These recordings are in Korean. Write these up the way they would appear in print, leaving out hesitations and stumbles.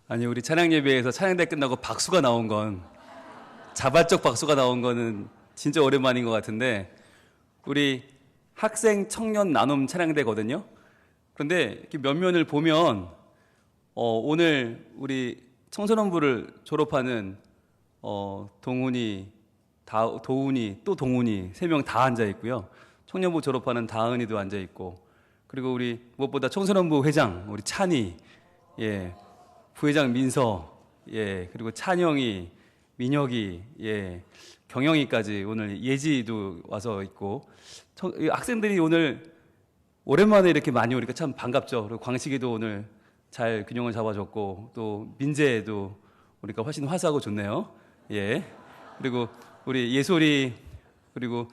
아니, 우리 찬양 예배에서 찬양대 끝나고 박수가 나온 건, 자발적 박수가 나온 거는 진짜 오랜만인 것 같은데, 우리 학생 청년 나눔 찬양대거든요. 그런데 이렇게 면면을 보면 오늘 우리 청소년부를 졸업하는 동훈이, 도훈이, 또 동훈이 3명 다 앉아 있고요. 청년부 졸업하는 다은이도 앉아 있고, 그리고 우리 무엇보다 청소년부 회장 우리 찬이, 예, 부회장 민서, 예, 그리고 찬영이, 민혁이, 예, 경영이까지 오늘 예지도 와서 있고, 학생들이 오늘 오랜만에 이렇게 많이 오니까 참 반갑죠. 그리고 광식이도 오늘 잘 균형을 잡아줬고, 또 민재도 오니까 훨씬 화사하고 좋네요. 예. 그리고 우리 예솔이, 그리고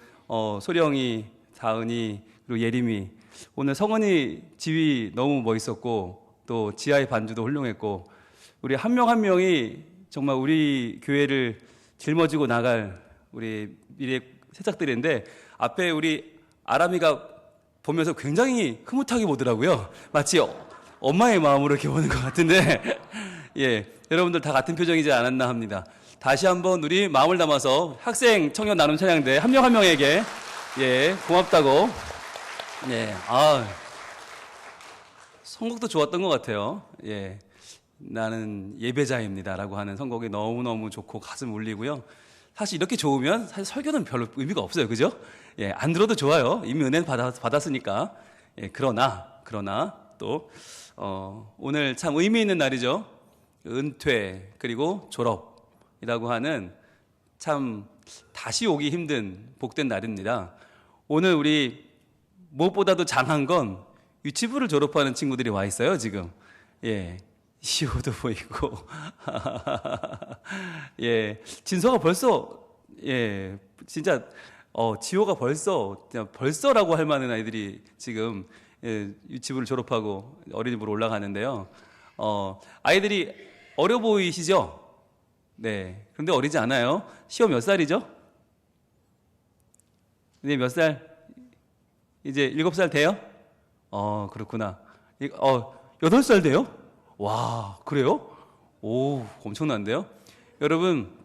소령이, 다은이, 그리고 예림이, 오늘 성은이 지휘 너무 멋있었고, 또 지하의 반주도 훌륭했고, 우리 한 명 한 명이 정말 우리 교회를 짊어지고 나갈 우리 미래 새싹들인데, 앞에 우리 아람이가 보면서 굉장히 흐뭇하게 보더라고요. 마치 엄마의 마음으로 이렇게 보는 것 같은데, 예, 여러분들 다 같은 표정이지 않았나 합니다. 다시 한번 우리 마음을 담아서 학생 청년 나눔 찬양대 한 명 한 명에게, 예, 고맙다고. 예, 선곡도 좋았던 것 같아요. 예, 나는 예배자입니다라고 하는 선곡이 너무너무 좋고 가슴 울리고요. 사실 이렇게 좋으면 사실 설교는 별로 의미가 없어요. 그죠? 예, 안 들어도 좋아요. 이미 은혜는 받았으니까. 예, 그러나 또 오늘 참 의미 있는 날이죠. 은퇴 그리고 졸업이라고 하는 참 다시 오기 힘든 복된 날입니다. 오늘 우리 무엇보다도 장한 건 유치부를 졸업하는 친구들이 와 있어요, 지금. 예. 시호도 보이고. 예. 진서가 벌써, 예. 진짜, 지호가 벌써라고 할 만한 아이들이 지금, 예, 유치부를 졸업하고 어린이부로 올라가는데요. 아이들이 어려 보이시죠? 네. 그런데 어리지 않아요. 시호 몇 살이죠? 네, 몇 살? 이제 7살 돼요? 그렇구나. 8살 돼요? 와, 그래요? 오, 엄청난데요? 여러분,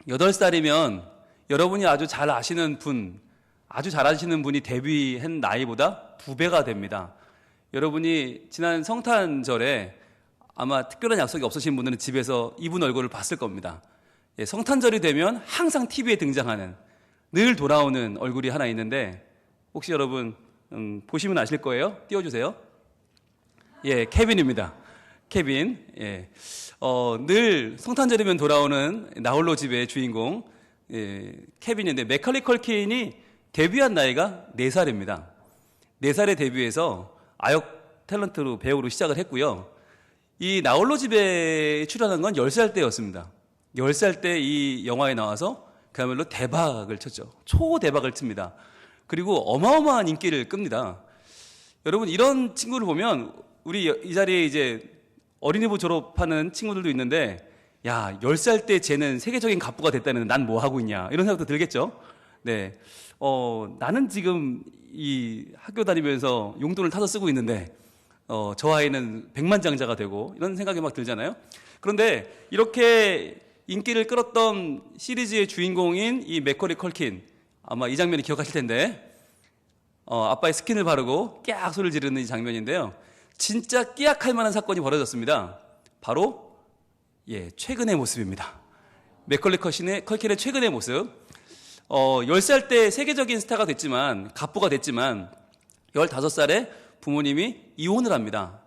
8살이면 여러분이 아주 잘 아시는 분이 데뷔한 나이보다 2배가 됩니다. 여러분이 지난 성탄절에 아마 특별한 약속이 없으신 분들은 집에서 이분 얼굴을 봤을 겁니다. 예, 성탄절이 되면 항상 TV에 등장하는, 늘 돌아오는 얼굴이 하나 있는데, 혹시 여러분 보시면 아실 거예요. 띄워주세요. 예, 케빈입니다. 케빈. 예, 늘 성탄절이면 돌아오는 나홀로 집의 주인공, 예, 케빈인데, 맥컬리 컬킨이 데뷔한 나이가 4살입니다. 4살에 데뷔해서 아역 탤런트로 배우로 시작을 했고요. 이 나홀로 집에 출연한 건 10살 때였습니다. 10살 때 이 영화에 나와서 그야말로 대박을 쳤죠. 초대박을 칩니다. 그리고 어마어마한 인기를 끕니다. 여러분, 이런 친구를 보면 우리 이 자리에 이제 어린이부 졸업하는 친구들도 있는데, 야, 10살 때 쟤는 세계적인 갑부가 됐다는 난 뭐 하고 있냐, 이런 생각도 들겠죠. 네, 나는 지금 이 학교 다니면서 용돈을 타서 쓰고 있는데 저 아이는 백만장자가 되고, 이런 생각이 막 들잖아요. 그런데 이렇게 인기를 끌었던 시리즈의 주인공인 이 맥컬리 컬킨, 아마 이 장면이 기억하실 텐데, 아빠의 스킨을 바르고 깨악 소리를 지르는 이 장면인데요. 진짜 깨악할 만한 사건이 벌어졌습니다. 바로, 예, 최근의 모습입니다. 맥컬리 컬킨의 최근의 모습. 10살 때 세계적인 스타가 됐지만, 갑부가 됐지만, 15살에 부모님이 이혼을 합니다.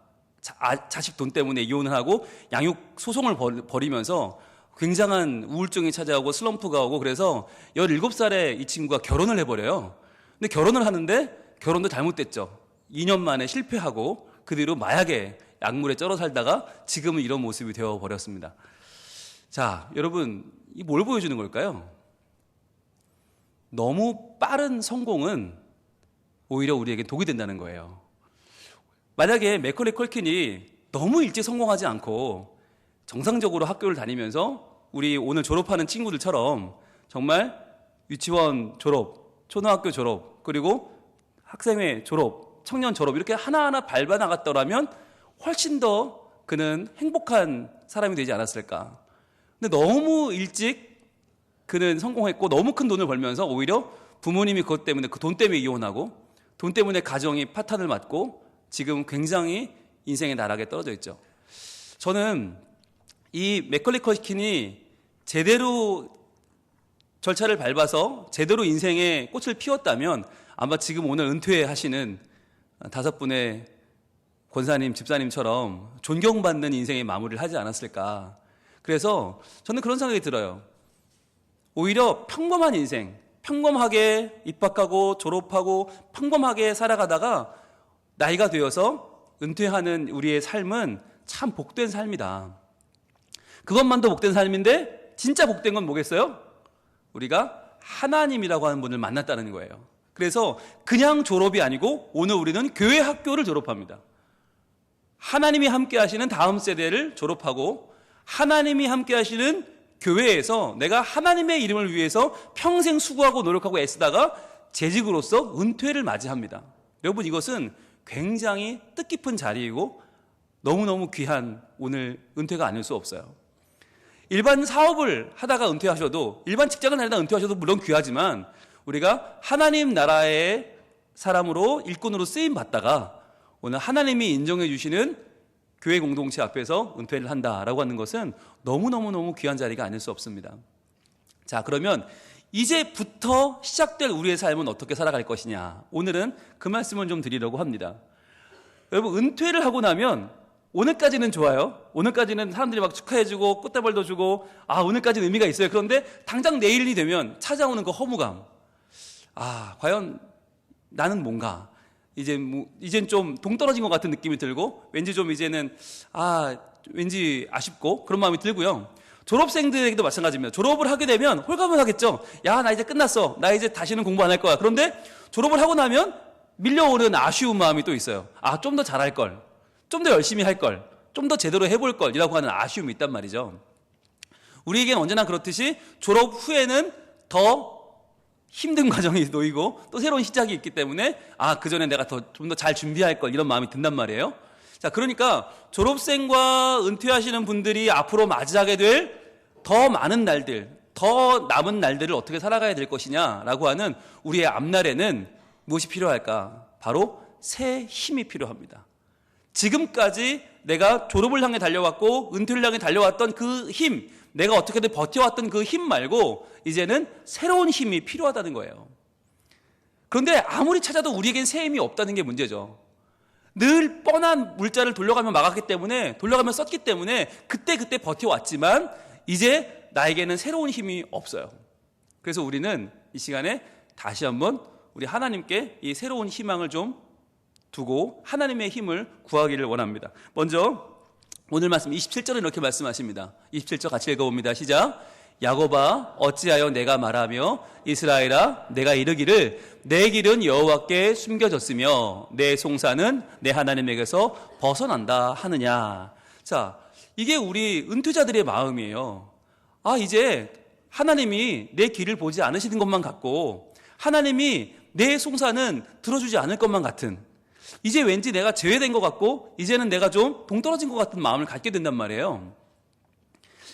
자식 돈 때문에 이혼을 하고 양육 소송을 벌이면서 굉장한 우울증이 찾아오고 슬럼프가 오고, 그래서 17살에 이 친구가 결혼을 해버려요. 근데 결혼을 하는데 결혼도 잘못됐죠. 2년 만에 실패하고 그 뒤로 마약에, 약물에 쩔어 살다가 지금은 이런 모습이 되어버렸습니다. 자, 여러분, 이 뭘 보여주는 걸까요? 너무 빠른 성공은 오히려 우리에게 독이 된다는 거예요. 만약에 맥컬리 컬킨이 너무 일찍 성공하지 않고 정상적으로 학교를 다니면서 우리 오늘 졸업하는 친구들처럼 정말 유치원 졸업, 초등학교 졸업, 그리고 학생회 졸업, 청년 졸업, 이렇게 하나하나 밟아 나갔더라면 훨씬 더 그는 행복한 사람이 되지 않았을까. 근데 너무 일찍 그는 성공했고 너무 큰 돈을 벌면서 오히려 부모님이 그것 때문에 그 돈 때문에 이혼하고 돈 때문에 가정이 파탄을 맞고 지금 굉장히 인생의 나락에 떨어져 있죠. 저는 이 맥컬리 컬킨이 제대로 절차를 밟아서 제대로 인생의 꽃을 피웠다면 아마 지금 오늘 은퇴하시는 5분의 권사님, 집사님처럼 존경받는 인생의 마무리를 하지 않았을까. 그래서 저는 그런 생각이 들어요. 오히려 평범한 인생, 평범하게 입학하고 졸업하고 평범하게 살아가다가 나이가 되어서 은퇴하는 우리의 삶은 참 복된 삶이다. 그것만도 복된 삶인데 진짜 복된 건 뭐겠어요? 우리가 하나님이라고 하는 분을 만났다는 거예요. 그래서 그냥 졸업이 아니고 오늘 우리는 교회 학교를 졸업합니다. 하나님이 함께 하시는 다음 세대를 졸업하고 하나님이 함께 하시는 교회에서 내가 하나님의 이름을 위해서 평생 수고하고 노력하고 애쓰다가 재직으로서 은퇴를 맞이합니다. 여러분, 이것은 굉장히 뜻깊은 자리이고 너무너무 귀한 오늘 은퇴가 아닐 수 없어요. 일반 사업을 하다가 은퇴하셔도, 일반 직장을 다니다 은퇴하셔도 물론 귀하지만 우리가 하나님 나라의 사람으로 일꾼으로 쓰임 받다가 오늘 하나님이 인정해 주시는 교회 공동체 앞에서 은퇴를 한다라고 하는 것은 너무너무너무 귀한 자리가 아닐 수 없습니다. 자, 그러면 이제부터 시작될 우리의 삶은 어떻게 살아갈 것이냐, 오늘은 그 말씀을 좀 드리려고 합니다. 여러분, 은퇴를 하고 나면 오늘까지는 좋아요. 오늘까지는 사람들이 막 축하해주고 꽃다발도 주고, 아, 오늘까지는 의미가 있어요. 그런데 당장 내일이 되면 찾아오는 그 허무감. 아, 과연 나는 뭔가 이젠 좀 동떨어진 것 같은 느낌이 들고, 왠지 좀 이제는 왠지 아쉽고 그런 마음이 들고요. 졸업생들에게도 마찬가지입니다. 졸업을 하게 되면 홀가분하겠죠. 야, 나 이제 끝났어. 나 이제 다시는 공부 안 할 거야. 그런데 졸업을 하고 나면 밀려오는 아쉬운 마음이 또 있어요. 아, 좀 더 잘할 걸, 좀 더 열심히 할 걸, 좀 더 제대로 해볼 걸, 이라고 하는 아쉬움이 있단 말이죠. 우리에겐 언제나 그렇듯이 졸업 후에는 더 힘든 과정이 놓이고 또 새로운 시작이 있기 때문에 그 전에 내가 좀 더 잘 준비할 걸, 이런 마음이 든단 말이에요. 자, 그러니까 졸업생과 은퇴하시는 분들이 앞으로 맞이하게 될 더 많은 날들, 더 남은 날들을 어떻게 살아가야 될 것이냐라고 하는 우리의 앞날에는 무엇이 필요할까? 바로 새 힘이 필요합니다. 지금까지 내가 졸업을 향해 달려왔고 은퇴를 향해 달려왔던 그 힘, 내가 어떻게든 버텨왔던 그 힘 말고 이제는 새로운 힘이 필요하다는 거예요. 그런데 아무리 찾아도 우리에겐 새 힘이 없다는 게 문제죠. 늘 뻔한 물자를 돌려가며 막았기 때문에, 돌려가며 썼기 때문에 그때 버텨왔지만 이제 나에게는 새로운 힘이 없어요. 그래서 우리는 이 시간에 다시 한번 우리 하나님께 이 새로운 희망을 좀 두고 하나님의 힘을 구하기를 원합니다. 먼저 오늘 말씀 27절은 이렇게 말씀하십니다. 27절 같이 읽어봅니다. 시작. 야곱아, 어찌하여 내가 말하며 이스라엘아, 내가 이르기를 내 길은 여호와께 숨겨졌으며 내 송사는 내 하나님에게서 벗어난다 하느냐. 자, 이게 우리 은퇴자들의 마음이에요. 이제 하나님이 내 길을 보지 않으시는 것만 같고 하나님이 내 송사는 들어주지 않을 것만 같은, 이제 왠지 내가 제외된 것 같고 이제는 내가 좀 동떨어진 것 같은 마음을 갖게 된단 말이에요.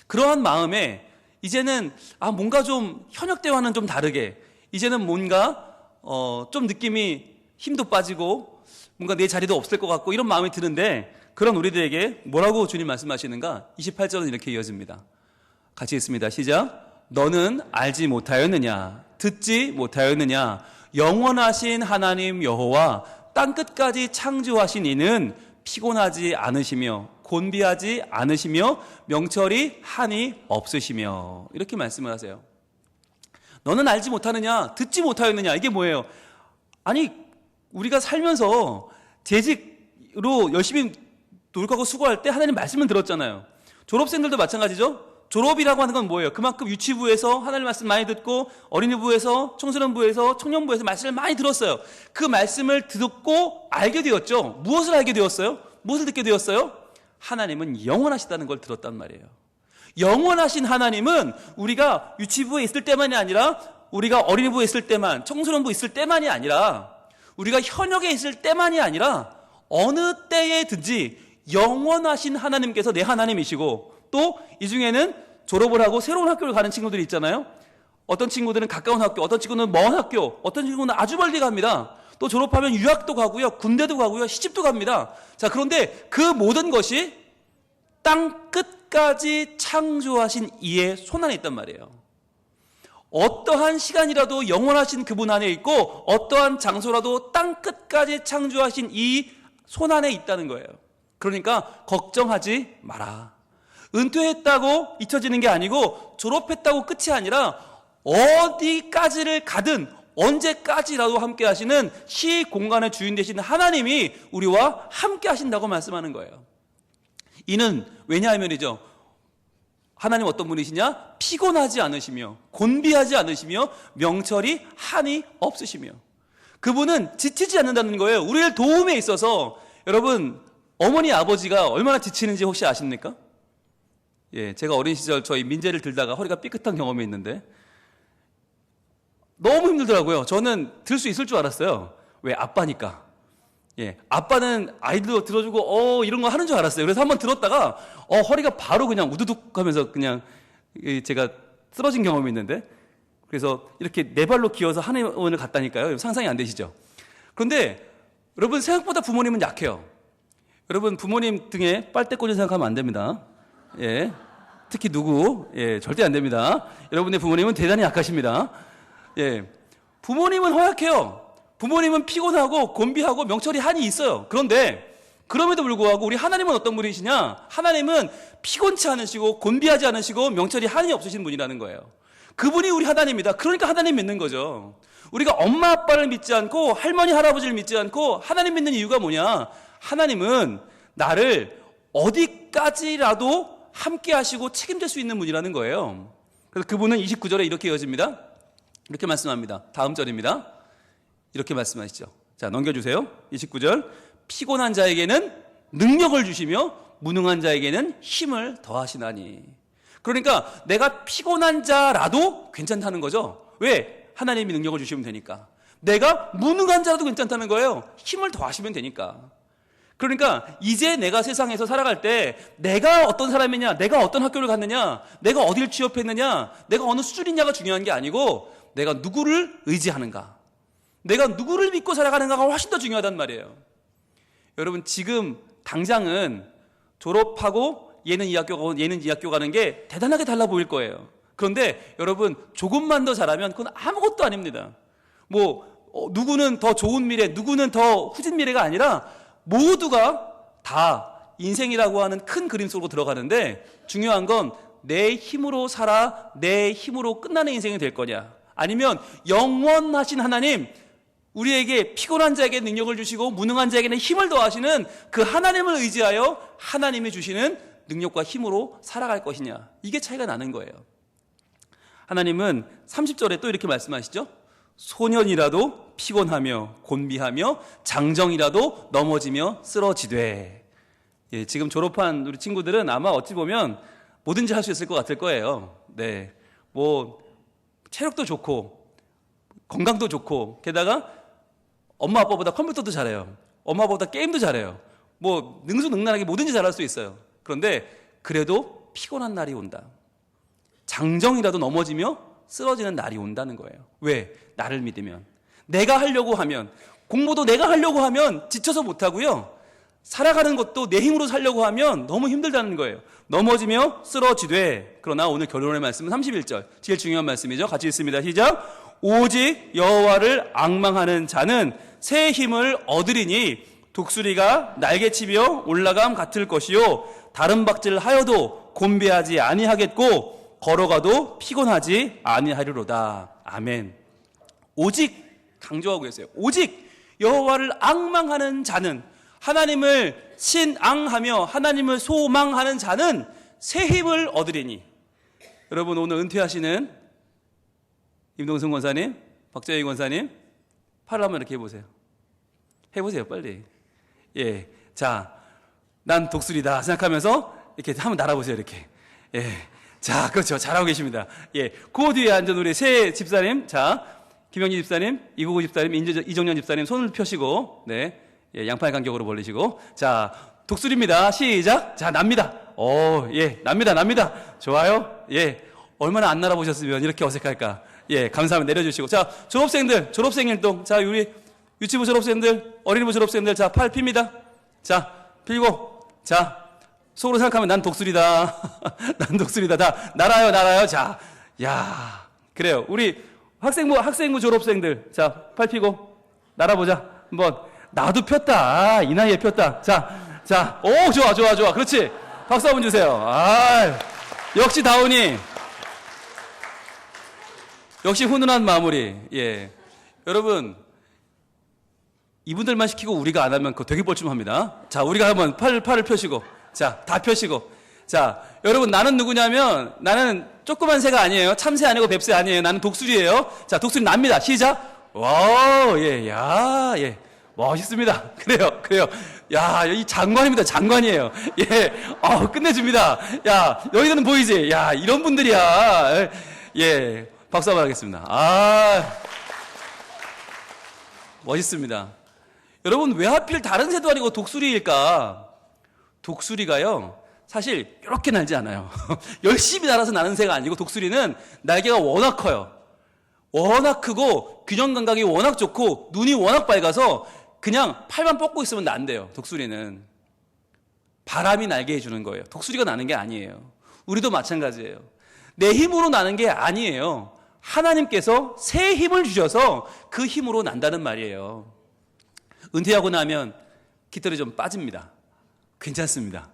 그러한 마음에 이제는 뭔가 좀 현역 때와는 좀 다르게, 이제는 뭔가 좀 느낌이 힘도 빠지고 뭔가 내 자리도 없을 것 같고 이런 마음이 드는데, 그런 우리들에게 뭐라고 주님 말씀하시는가? 28절은 이렇게 이어집니다. 같이 읽습니다. 시작. 너는 알지 못하였느냐? 듣지 못하였느냐? 영원하신 하나님 여호와 땅끝까지 창조하신 이는 피곤하지 않으시며 곤비하지 않으시며 명철이 한이 없으시며, 이렇게 말씀을 하세요. 너는 알지 못하느냐? 듣지 못하였느냐? 이게 뭐예요? 아니, 우리가 살면서 재직으로 열심히 노력하고 수고할 때 하나님 말씀을 들었잖아요. 졸업생들도 마찬가지죠. 졸업이라고 하는 건 뭐예요? 그만큼 유치부에서 하나님 말씀 많이 듣고 어린이부에서, 청소년부에서, 청년부에서 말씀을 많이 들었어요. 그 말씀을 듣고 알게 되었죠. 무엇을 알게 되었어요? 무엇을 듣게 되었어요? 하나님은 영원하시다는 걸 들었단 말이에요. 영원하신 하나님은 우리가 유치부에 있을 때만이 아니라, 우리가 어린이부에 있을 때만, 청소년부에 있을 때만이 아니라, 우리가 현역에 있을 때만이 아니라 어느 때에든지 영원하신 하나님께서 내 하나님이시고, 또 이 중에는 졸업을 하고 새로운 학교를 가는 친구들이 있잖아요. 어떤 친구들은 가까운 학교, 어떤 친구는 먼 학교, 어떤 친구는 아주 멀리 갑니다. 또 졸업하면 유학도 가고요, 군대도 가고요, 시집도 갑니다. 자, 그런데 그 모든 것이 땅 끝까지 창조하신 이의 손 안에 있단 말이에요. 어떠한 시간이라도 영원하신 그분 안에 있고, 어떠한 장소라도 땅 끝까지 창조하신 이 손 안에 있다는 거예요. 그러니까 걱정하지 마라. 은퇴했다고 잊혀지는 게 아니고, 졸업했다고 끝이 아니라 어디까지를 가든 언제까지라도 함께 하시는 시 공간의 주인 되신 하나님이 우리와 함께 하신다고 말씀하는 거예요. 이는 왜냐하면이죠, 하나님 어떤 분이시냐? 피곤하지 않으시며 곤비하지 않으시며 명철이 한이 없으시며, 그분은 지치지 않는다는 거예요. 우리를 도움에 있어서. 여러분, 어머니 아버지가 얼마나 지치는지 혹시 아십니까? 예, 제가 어린 시절 저희 민재를 들다가 허리가 삐끗한 경험이 있는데 너무 힘들더라고요. 저는 들 수 있을 줄 알았어요. 왜? 아빠니까. 예, 아빠는 아이들도 들어주고 이런 거 하는 줄 알았어요. 그래서 한번 들었다가 허리가 바로 그냥 우두둑 하면서 그냥 제가 쓰러진 경험이 있는데, 그래서 이렇게 네 발로 기어서 한의원을 갔다니까요. 상상이 안 되시죠? 그런데 여러분, 생각보다 부모님은 약해요. 여러분, 부모님 등에 빨대 꽂은 생각하면 안 됩니다. 예, 특히 예, 절대 안 됩니다. 여러분의 부모님은 대단히 약하십니다. 예, 부모님은 허약해요. 부모님은 피곤하고 곤비하고 명철이 한이 있어요. 그런데 그럼에도 불구하고 우리 하나님은 어떤 분이시냐? 하나님은 피곤치 않으시고 곤비하지 않으시고 명철이 한이 없으신 분이라는 거예요. 그분이 우리 하나님이다. 그러니까 하나님 믿는 거죠. 우리가 엄마 아빠를 믿지 않고 할머니 할아버지를 믿지 않고 하나님 믿는 이유가 뭐냐? 하나님은 나를 어디까지라도 함께 하시고 책임질 수 있는 분이라는 거예요. 그래서 그분은 29절에 이렇게 이어집니다. 이렇게 말씀합니다. 다음 절입니다. 이렇게 말씀하시죠. 자, 넘겨주세요. 29절. 피곤한 자에게는 능력을 주시며 무능한 자에게는 힘을 더하시나니. 그러니까 내가 피곤한 자라도 괜찮다는 거죠. 왜? 하나님이 능력을 주시면 되니까. 내가 무능한 자라도 괜찮다는 거예요. 힘을 더하시면 되니까. 그러니까 이제 내가 세상에서 살아갈 때 내가 어떤 사람이냐, 내가 어떤 학교를 갔느냐, 내가 어딜 취업했느냐, 내가 어느 수준이냐가 중요한 게 아니고 내가 누구를 의지하는가, 내가 누구를 믿고 살아가는가가 훨씬 더 중요하단 말이에요. 여러분, 지금 당장은 졸업하고 얘는 이 학교 가고 얘는 이 학교 가는 게 대단하게 달라 보일 거예요. 그런데 여러분, 조금만 더 잘하면 그건 아무것도 아닙니다. 누구는 더 좋은 미래, 누구는 더 후진 미래가 아니라 모두가 다 인생이라고 하는 큰 그림 속으로 들어가는데, 중요한 건 내 힘으로 살아 내 힘으로 끝나는 인생이 될 거냐, 아니면 영원하신 하나님, 우리에게 피곤한 자에게 능력을 주시고 무능한 자에게는 힘을 더하시는 그 하나님을 의지하여 하나님이 주시는 능력과 힘으로 살아갈 것이냐, 이게 차이가 나는 거예요. 하나님은 30절에 또 이렇게 말씀하시죠. 소년이라도 피곤하며 곤비하며 장정이라도 넘어지며 쓰러지되. 예, 지금 졸업한 우리 친구들은 아마 어찌 보면 뭐든지 할 수 있을 것 같을 거예요. 네, 체력도 좋고 건강도 좋고, 게다가 엄마 아빠보다 컴퓨터도 잘해요. 엄마 아빠보다 게임도 잘해요. 능수능란하게 뭐든지 잘할 수 있어요. 그런데 그래도 피곤한 날이 온다. 장정이라도 넘어지며 쓰러지는 날이 온다는 거예요. 왜? 나를 믿으면, 내가 하려고 하면, 공부도 내가 하려고 하면 지쳐서 못하고요, 살아가는 것도 내 힘으로 살려고 하면 너무 힘들다는 거예요. 넘어지며 쓰러지되. 그러나 오늘 결론의 말씀은 31절, 제일 중요한 말씀이죠. 같이 읽습니다. 시작. 오직 여호와를 앙망하는 자는 새 힘을 얻으리니 독수리가 날개치며 올라감 같을 것이요 다른 박질 하여도 곤배하지 아니하겠고 걸어가도 피곤하지 아니하리로다. 아멘. 오직, 강조하고 계세요. 오직 여호와를 앙망하는 자는, 하나님을 신앙하며 하나님을 소망하는 자는 새 힘을 얻으리니. 여러분, 오늘 은퇴하시는 임동승 권사님, 박재희 권사님, 팔을 한번 이렇게 해보세요. 해보세요, 빨리. 예, 자, 난 독수리다 생각하면서 이렇게 한번 날아보세요, 이렇게. 예, 자, 그렇죠, 잘하고 계십니다. 예, 그 뒤에 앉은 우리 새 집사님, 자, 김영희 집사님, 이구구 집사님, 이정년 집사님 손을 펴시고, 네, 예, 양팔 간격으로 벌리시고, 자, 독수리입니다. 시작. 자, 납니다. 예, 납니다. 좋아요. 예, 얼마나 안 날아보셨으면 이렇게 어색할까. 예, 감사합니다. 내려주시고. 자, 졸업생 일동. 자, 우리 유치부 졸업생들, 어린이부 졸업생들, 자, 팔 핍니다. 자, 필고. 자, 속으로 생각하면 난 독수리다. 난 독수리다. 다, 날아요. 자, 야, 그래요. 우리 학생부 졸업생들. 자, 팔 피고. 날아보자. 한번. 나도 폈다. 이 나이에 폈다. 자, 오, 좋아. 그렇지. 박수 한번 주세요. 역시 다운이. 역시 훈훈한 마무리. 예. 여러분, 이분들만 시키고 우리가 안 하면 그거 되게 뻘쭘합니다. 자, 우리가 한번 팔을 펴시고. 자, 다 펴시고. 자, 여러분, 나는 누구냐면, 나는 조그만 새가 아니에요. 참새 아니고 뱁새 아니에요. 나는 독수리예요. 자, 독수리 납니다. 시작. 와우, 예, 야, 예. 멋있습니다. 그래요. 야, 이 장관입니다. 장관이에요. 예, 끝내줍니다. 야, 너희들은 보이지? 야, 이런 분들이야. 예, 박수 한번 하겠습니다. 멋있습니다. 여러분, 왜 하필 다른 새도 아니고 독수리일까? 독수리가요, 사실 이렇게 날지 않아요. 열심히 날아서 나는 새가 아니고, 독수리는 날개가 워낙 커요. 워낙 크고 균형 감각이 워낙 좋고 눈이 워낙 밝아서 그냥 팔만 뻗고 있으면 난대요. 독수리는 바람이 날게 해주는 거예요. 독수리가 나는 게 아니에요. 우리도 마찬가지예요. 내 힘으로 나는 게 아니에요. 하나님께서 새 힘을 주셔서 그 힘으로 난다는 말이에요. 은퇴하고 나면 깃털이 좀 빠집니다. 괜찮습니다.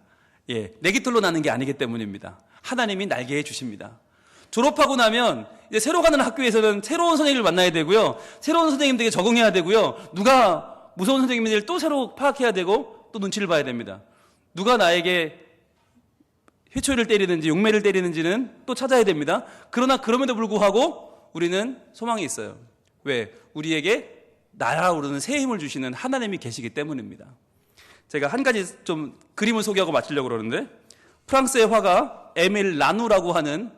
예, 내 깃털로 나는 게 아니기 때문입니다. 하나님이 날게 해주십니다. 졸업하고 나면 이제 새로 가는 학교에서는 새로운 선생님을 만나야 되고요. 새로운 선생님들에게 적응해야 되고요. 누가 무서운 선생님들 또 새로 파악해야 되고 또 눈치를 봐야 됩니다. 누가 나에게 회초리를 때리는지 용매를 때리는지는 또 찾아야 됩니다. 그러나 그럼에도 불구하고 우리는 소망이 있어요. 왜? 우리에게 날아오르는 새 힘을 주시는 하나님이 계시기 때문입니다. 제가 한 가지 좀 그림을 소개하고 마치려고 그러는데, 프랑스의 화가 에밀 라누라고 하는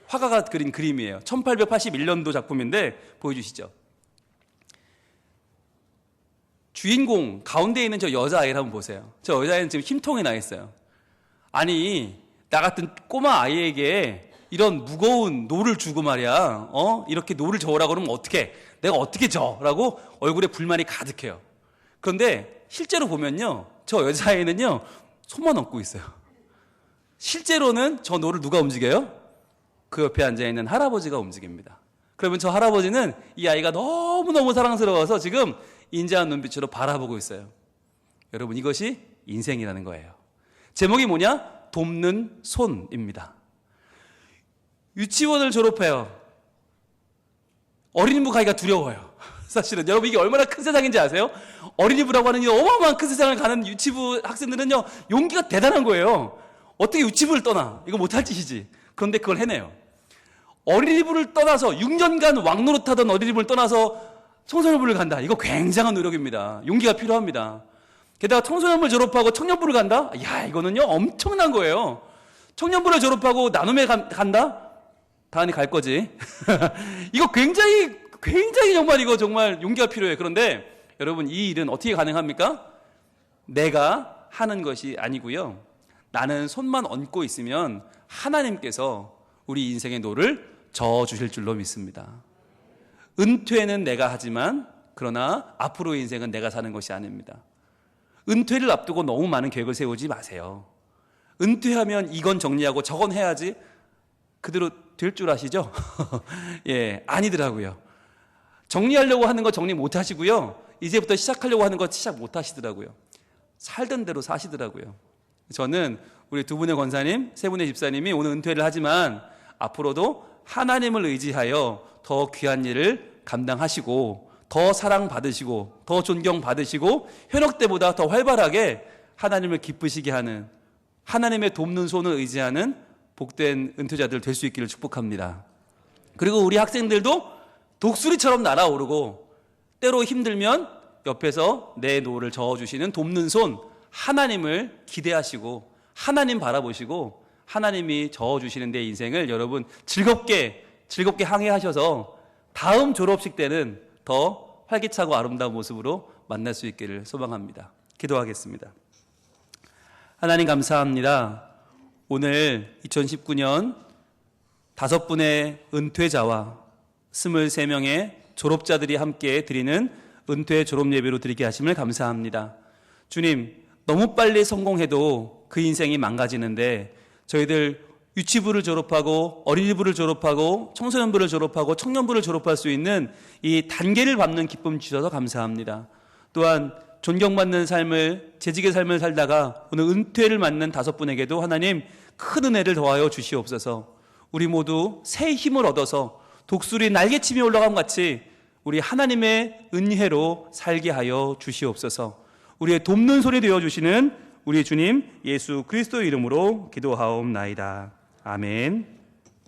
화가가 그린 그림이에요. 1881년도 작품인데 보여주시죠. 주인공 가운데 있는 저 여자아이를 한번 보세요. 저 여자아이는 지금 힘통에 나 있어요. 아니, 나 같은 꼬마 아이에게 이런 무거운 노를 주고 말이야, 이렇게 노를 저으라고 그러면 어떡해? 내가 어떻게 져? 라고 얼굴에 불만이 가득해요. 그런데 실제로 보면요, 저 여자아이는요, 손만 얹고 있어요. 실제로는 저 노를 누가 움직여요? 그 옆에 앉아있는 할아버지가 움직입니다. 그러면 저 할아버지는 이 아이가 너무너무 사랑스러워서 지금 인자한 눈빛으로 바라보고 있어요. 여러분, 이것이 인생이라는 거예요. 제목이 뭐냐? 돕는 손입니다. 유치원을 졸업해요. 어린이부 가기가 두려워요. 사실은 여러분, 이게 얼마나 큰 세상인지 아세요? 어린이부라고 하는 이 어마어마한 큰 세상을 가는 유치부 학생들은요, 용기가 대단한 거예요. 어떻게 유치부를 떠나? 이거 못할 짓이지. 그런데 그걸 해내요. 어린이부를 떠나서 6년간 왕노릇하던 어린이부를 떠나서 청소년부를 간다. 이거 굉장한 노력입니다. 용기가 필요합니다. 게다가 청소년부를 졸업하고 청년부를 간다? 야, 이거는요, 엄청난 거예요. 청년부를 졸업하고 나눔에 간다? 다은이 갈 거지. 이거 굉장히 정말 이거 정말 용기가 필요해요. 그런데 여러분, 이 일은 어떻게 가능합니까? 내가 하는 것이 아니고요. 나는 손만 얹고 있으면 하나님께서 우리 인생의 노를 저어주실 줄로 믿습니다. 은퇴는 내가 하지만 그러나 앞으로의 인생은 내가 사는 것이 아닙니다. 은퇴를 앞두고 너무 많은 계획을 세우지 마세요. 은퇴하면 이건 정리하고 저건 해야지 그대로 될 줄 아시죠? 예, 아니더라고요. 정리하려고 하는 거 정리 못 하시고요. 이제부터 시작하려고 하는 거 시작 못 하시더라고요. 살던 대로 사시더라고요. 저는 우리 두 분의 권사님, 세 분의 집사님이 오늘 은퇴를 하지만 앞으로도 하나님을 의지하여 더 귀한 일을 감당하시고 더 사랑받으시고 더 존경받으시고 현역 때보다 더 활발하게 하나님을 기쁘시게 하는, 하나님의 돕는 손을 의지하는 복된 은퇴자들 될 수 있기를 축복합니다. 그리고 우리 학생들도 독수리처럼 날아오르고 때로 힘들면 옆에서 내 노를 저어주시는 돕는 손, 하나님을 기대하시고 하나님 바라보시고 하나님이 저어주시는 내 인생을 여러분 즐겁게 항해하셔서 다음 졸업식 때는 더 활기차고 아름다운 모습으로 만날 수 있기를 소망합니다. 기도하겠습니다. 하나님 감사합니다. 오늘 2019년 5분의 은퇴자와 23명의 졸업자들이 함께 드리는 은퇴 졸업 예배로 드리게 하심을 감사합니다. 주님, 너무 빨리 성공해도 그 인생이 망가지는데 저희들 유치부를 졸업하고 어린이부를 졸업하고 청소년부를 졸업하고 청년부를 졸업할 수 있는 이 단계를 밟는 기쁨 주셔서 감사합니다. 또한 존경받는 삶을, 재직의 삶을 살다가 오늘 은퇴를 맞는 5분에게도 하나님 큰 은혜를 더하여 주시옵소서. 우리 모두 새 힘을 얻어서 독수리 날개침이 올라감 같이 우리 하나님의 은혜로 살게 하여 주시옵소서. 우리의 돕는 손이 되어주시는 우리 주님 예수 그리스도의 이름으로 기도하옵나이다. 아멘.